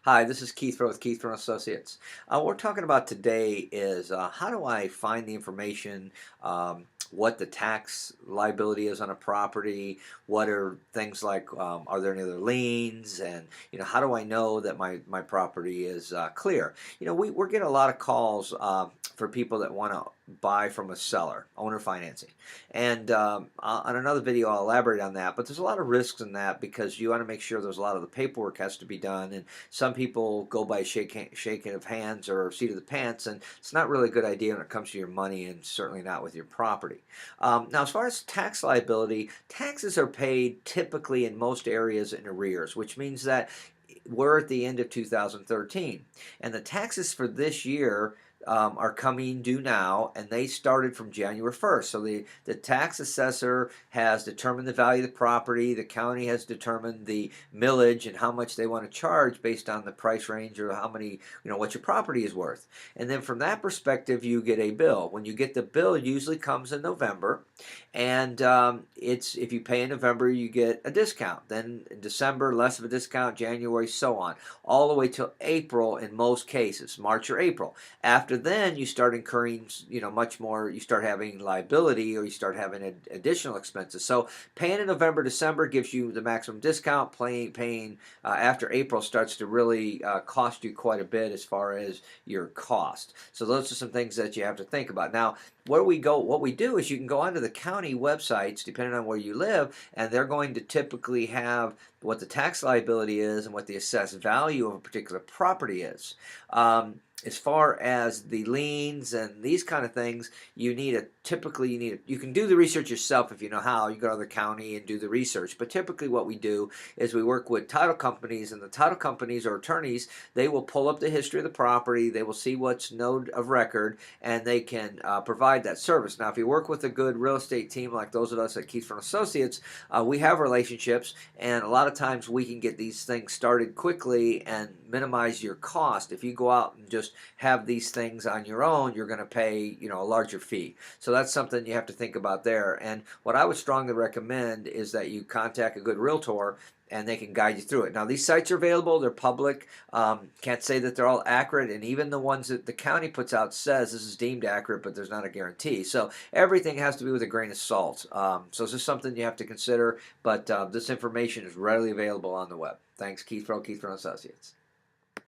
Hi, this is Keith Furrow with Keith Furrow Associates. What we're talking about today is how do I find the information, what the tax liability is on a property, what are things like, are there any other liens, and how do I know that my property is clear? We're getting a lot of calls for people that want to buy from a seller, owner financing. And on another video, I'll elaborate on that. But there's a lot of risks in that because you want to make sure there's a lot of the paperwork has to be done. And some people go by shaking of hands or seat of the pants, and it's not really a good idea when it comes to your money, and certainly not with your property. Now, as far as tax liability, taxes are paid typically in most areas in arrears, which means that we're at the end of 2013, and the taxes for this year are coming due now, and they started from January 1st. So the tax assessor has determined the value of the property. The county has determined the millage and how much they want to charge based on the price range or how many, what your property is worth. And then from that perspective, you get a bill. When you get the bill, it usually comes in November, and it's if you pay in November, you get a discount. Then in December, less of a discount. January, so on, all the way till April in most cases, March or April. After then, you start incurring, much more. You start having liability, or you start having additional expenses. So paying in November, December gives you the maximum discount. Paying after April starts to really cost you quite a bit as far as your cost. So those are some things that you have to think about. Now, what we do is you can go onto the county websites, depending on where you live, and they're going to typically have what the tax liability is and what the assessed value of a particular property is. As far as the liens and these kind of things, you can do the research yourself if you know how. You go to the county and do the research. But typically what we do is we work with title companies, and the title companies or attorneys, they will pull up the history of the property, they will see what's node of record, and they can provide that service. Now, if you work with a good real estate team like those of us at Keith Furrow Associates, we have relationships, and a lot of times we can get these things started quickly and minimize your cost. If you go out and just have these things on your own, you're going to pay, a larger fee. So that's something you have to think about there. And what I would strongly recommend is that you contact a good realtor, and they can guide you through it. Now, these sites are available. They're public. Can't say that they're all accurate, and even the ones that the county puts out says this is deemed accurate, but there's not a guarantee. So everything has to be with a grain of salt. So it's just something you have to consider, but this information is readily available on the web. Thanks, Keith Furrow, Keith Furrow Associates.